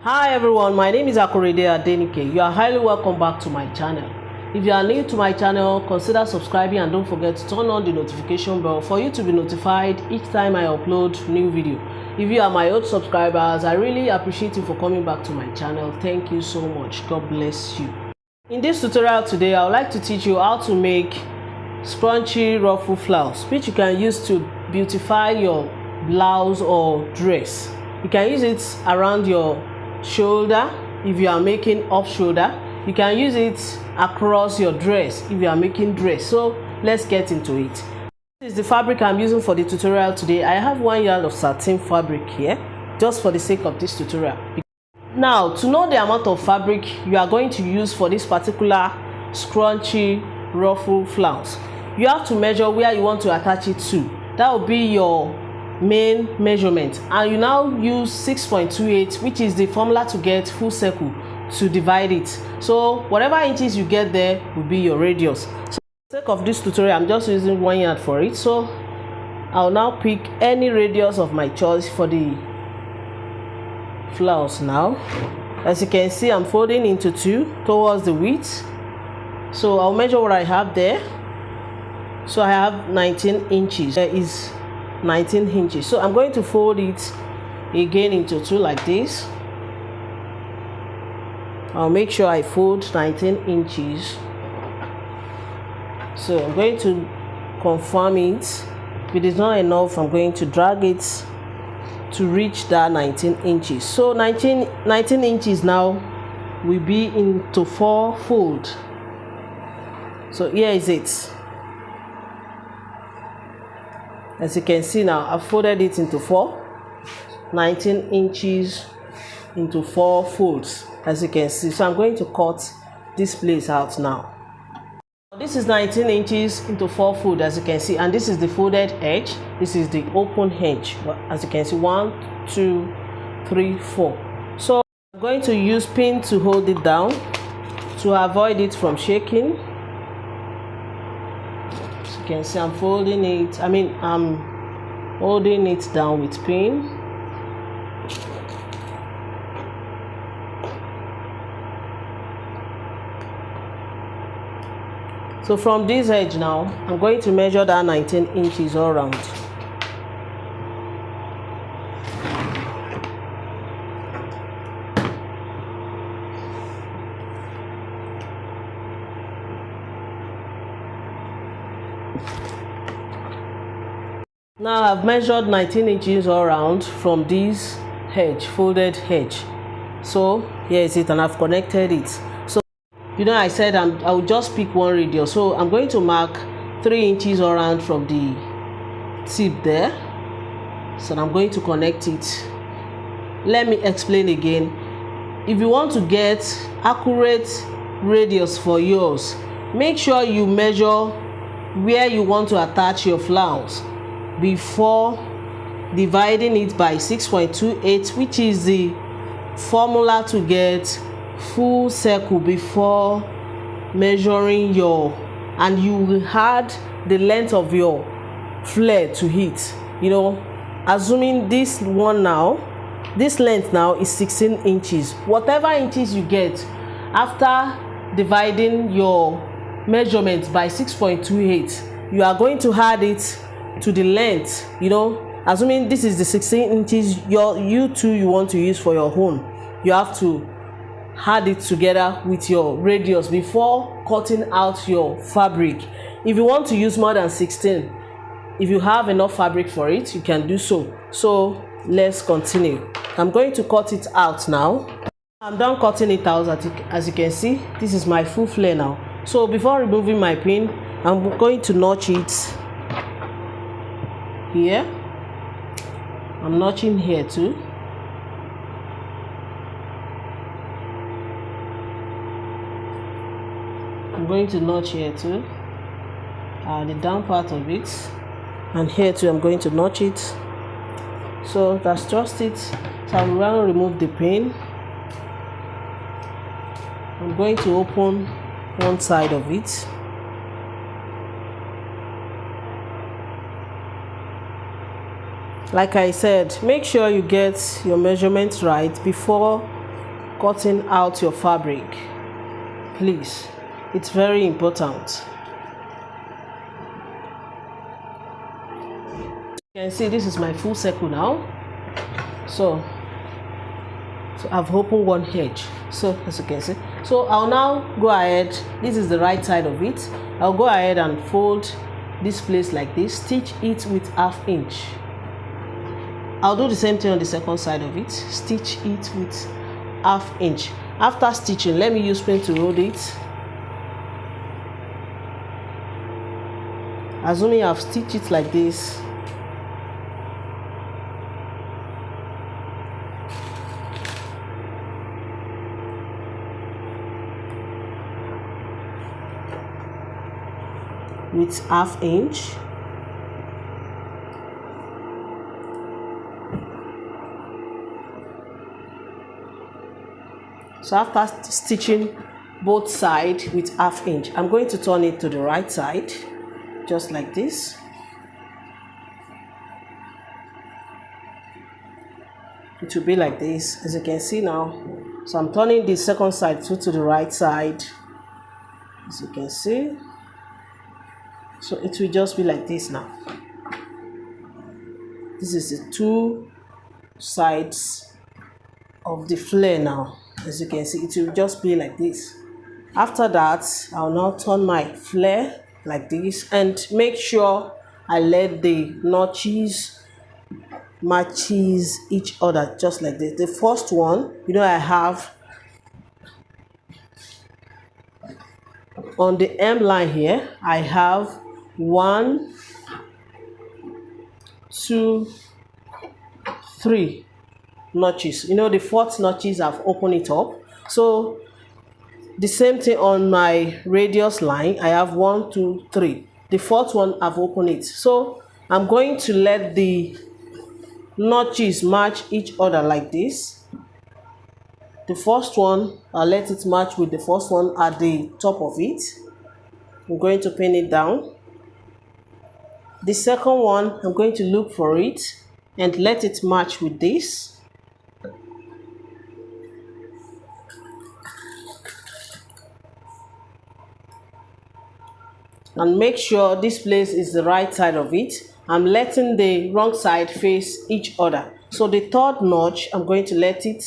Hi everyone, my name is Akorede Adenike. You are highly welcome back to my channel. If you are new to my channel, consider subscribing and don't forget to turn on the notification bell for you to be notified each time I upload new video. If you are my old subscribers, I really appreciate you for coming back to my channel. Thank you so much. God bless you. In this tutorial today, I would like to teach you how to make scrunchy ruffle flounce, which you can use to beautify your blouse or dress. You can use it around your shoulder if you are making off shoulder. You can use it across your dress if you are making dress. So let's get into it. This is the fabric I'm using for the tutorial today. I have 1 yard of satin fabric here just for the sake of this tutorial. Now, to know the amount of fabric you are going to use for this particular scrunchy ruffle flounce, you have to measure where you want to attach it to. That will be your main measurement, and you now use 6.28, which is the formula to get full circle, to divide it. So whatever inches you get there will be your radius. So for the sake of this tutorial, I'm just using 1 yard for it. So I'll now pick any radius of my choice for the flounce. Now, as you can see, I'm folding into 2 towards the width. So I'll measure what I have there. So I have 19 inches. There is 19 inches. So I'm going to fold it again into 2 like this. I'll make sure I fold 19 inches. So I'm going to confirm it. If it is not enough, I'm going to drag it to reach that 19 inches. So 19 inches now will be into 4 folds. So here is it. As you can see now, I've folded it into 19 inches into 4 folds, as you can see. So I'm going to cut this place out now. This is 19 inches into 4 folds, as you can see, and this is the folded edge. This is the open edge, as you can see. 1, 2, 3, 4. So I'm going to use pin to hold it down to avoid it from shaking. You can see I'm folding it, I'm holding it down with pin. So from this edge now, I'm going to measure that 19 inches all around. Now I've measured 19 inches all around from this edge, folded edge. So here is it, and I've connected it. So I said I will just pick one radius. So I'm going to mark 3 inches all around from the tip there. So I'm going to connect it. Let me explain again. If you want to get accurate radius for yours, make sure you measure where you want to attach your flounce before dividing it by 6.28, which is the formula to get full circle before measuring and you will add the length of your flare to it. Assuming this length now is 16 inches. Whatever inches you get after dividing your measurement by 6.28, you are going to add it to the length. Assuming this is the 16 inches you want to use for your own, you have to add it together with your radius before cutting out your fabric. If you want to use more than 16, if you have enough fabric for it, you can do so. So let's continue. I'm going to cut it out now. I'm done cutting it out. As you can see, this is my full flare now. So before removing my pin, I'm going to notch it here. I'm notching here too. I'm going to notch here too, the down part of it, and here too I'm going to notch it. So that's just it. So I'm going to remove the pin. I'm going to open one side of it. Like I said, make sure you get your measurements right before cutting out your fabric. Please, it's very important. You can see this is my full circle now. So I've opened one edge, so as you can see. So I'll now go ahead, this is the right side of it. I'll go ahead and fold this place like this, stitch it with 1/2 inch. I'll do the same thing on the second side of it, stitch it with 1/2 inch. After stitching, let me use pin to hold it. Assuming I've stitched it like this, with 1/2 inch. So after stitching both sides with 1/2 inch, I'm going to turn it to the right side, just like this. It will be like this, as you can see now. So I'm turning the second side to the right side, as you can see. So it will just be like this now. This is the two sides of the flare now. As you can see, it will just be like this. After that, I'll now turn my flare like this and make sure I let the notches matches each other, just like this. The first one, I have on the M line here, I have 1, 2, 3 notches. The fourth notches, I've opened it up. So the same thing on my radius line, I have 1, 2, 3. The fourth one, I've opened it. So I'm going to let the notches match each other like this. The first one, I'll let it match with the first one at the top of it. I'm going to pin it down. The second one, I'm going to look for it and let it match with this. And make sure this place is the right side of it. I'm letting the wrong side face each other. So the third notch, I'm going to let it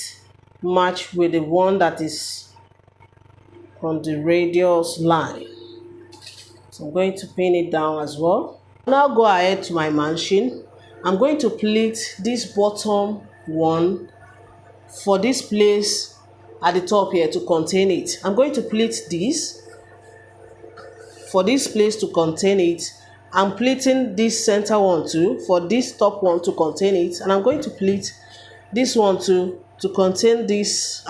match with the one that is on the radius line. So I'm going to pin it down as well. Now go ahead to my machine. I'm going to pleat this bottom one for this place at the top here to contain it. I'm going to pleat this for this place to contain it. I'm pleating this center one too for this top one to contain it, and I'm going to pleat this one too to contain this,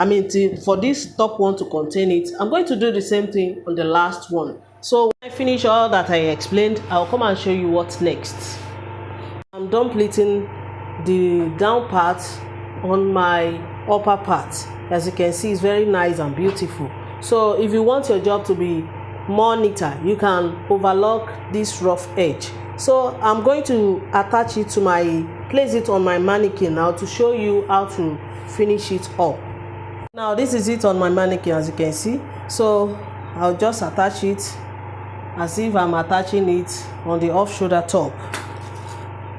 for this top one to contain it. I'm going to do the same thing on the last one. So when I finish all that I explained, I'll come and show you what's next. I'm done pleating the down part on my upper part. As you can see, it's very nice and beautiful. So if you want your job to be more neater, you can overlock this rough edge. So I'm going to attach it to place it on my mannequin now to show you how to finish it up. Now this is it on my mannequin, as you can see. So I'll just attach it as if I'm attaching it on the off shoulder top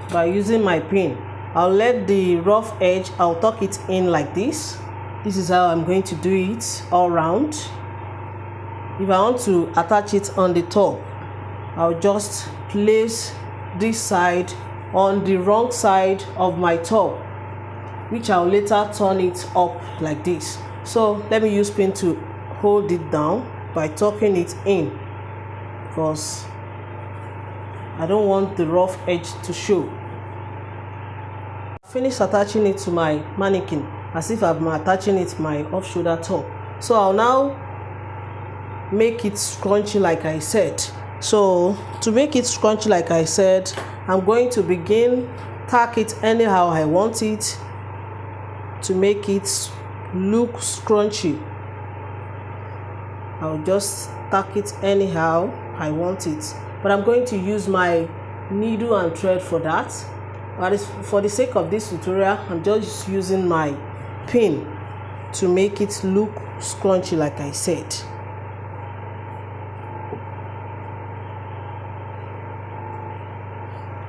by using my pin. I'll let the rough edge, I'll tuck it in like this. This is how I'm going to do it all round. If I want to attach it on the top, I'll just place this side on the wrong side of my top, which I'll later turn it up like this. So let me use pin to hold it down by tucking it in, because I don't want the rough edge to show. Finish attaching it to my mannequin as if I'm attaching it to my off shoulder top. So I'll now make it scrunchy like I said. So to make it scrunchy like I said, I'm going to begin tack it anyhow I want it to make it look scrunchy. I'll just tack it anyhow I want it, but I'm going to use my needle and thread for that. But for the sake of this tutorial, I'm just using my pin to make it look scrunchy, like I said.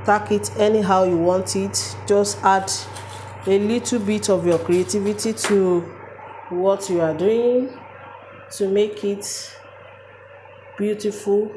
Tack it anyhow you want it. Just add a little bit of your creativity to what you are doing to make it beautiful.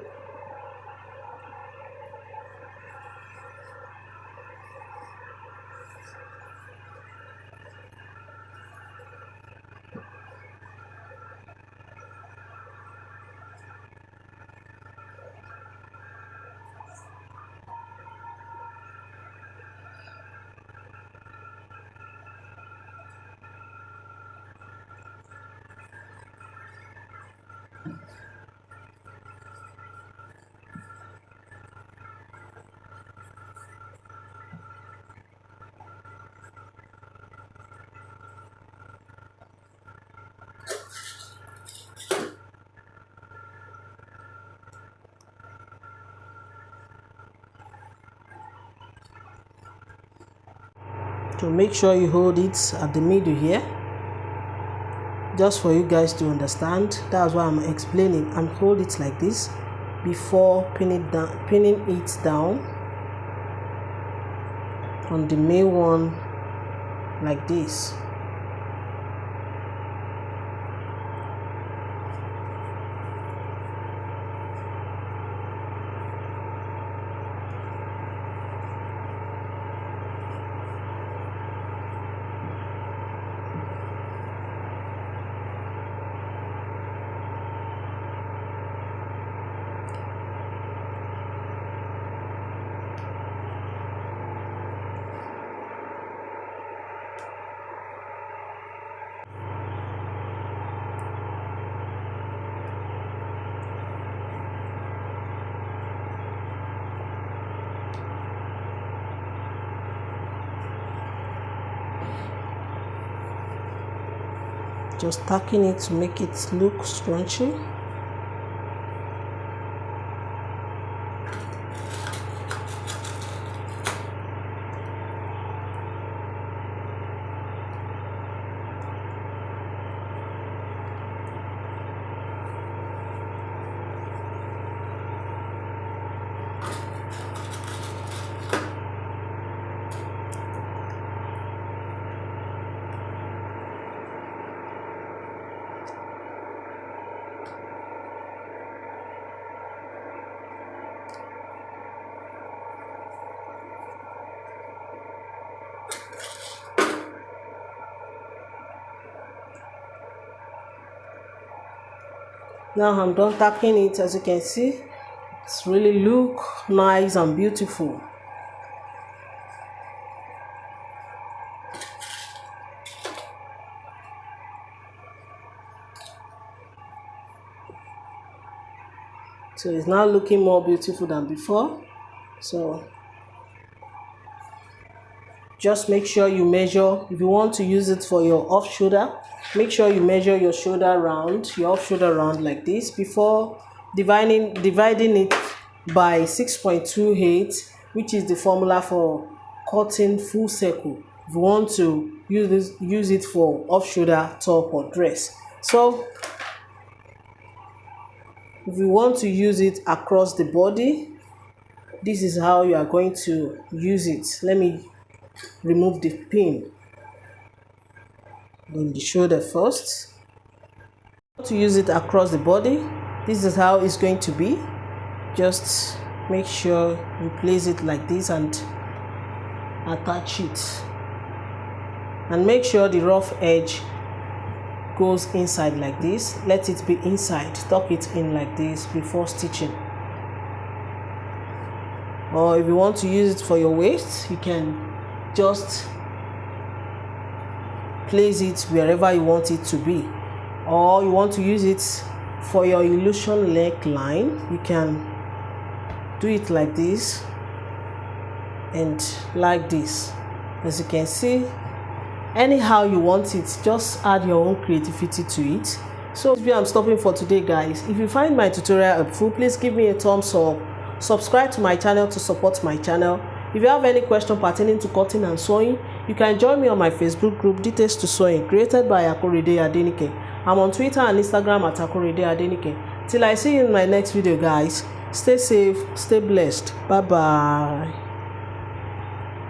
So make sure you hold it at the middle here, just for you guys to understand. That's why I'm explaining. And hold it like this before pinning it down on the main one, like this. Just tacking it to make it look scrunchy. Now I'm done tacking it. As you can see, it's really look nice and beautiful. So it's now looking more beautiful than before. So just make sure you measure. If you want to use it for your off shoulder, make sure you measure your shoulder round, your off shoulder round, like this before dividing it by 6.28, which is the formula for cutting full circle. If you want to use it for off shoulder top or dress. So if you want to use it across the body, this is how you are going to use it. Let me remove the pin on the shoulder first. To use it across the body, this is how it's going to be. Just make sure you place it like this and attach it, and make sure the rough edge goes inside like this. Let it be inside. Tuck it in like this before stitching. Or if you want to use it for your waist, you can just place it wherever you want it to be. Or you want to use it for your illusion neckline, you can do it like this and like this. As you can see, anyhow you want it, just add your own creativity to it. So I'm stopping for today, guys. If you find my tutorial helpful, please give me a thumbs up, subscribe to my channel to support my channel. If you have any question pertaining to cutting and sewing, You can join me on my Facebook group, Details to Sewing, created by Akorede Adenike. I'm on Twitter and Instagram at Akorede Adenike. Till I see you in my next video, guys. Stay safe, stay blessed. Bye bye.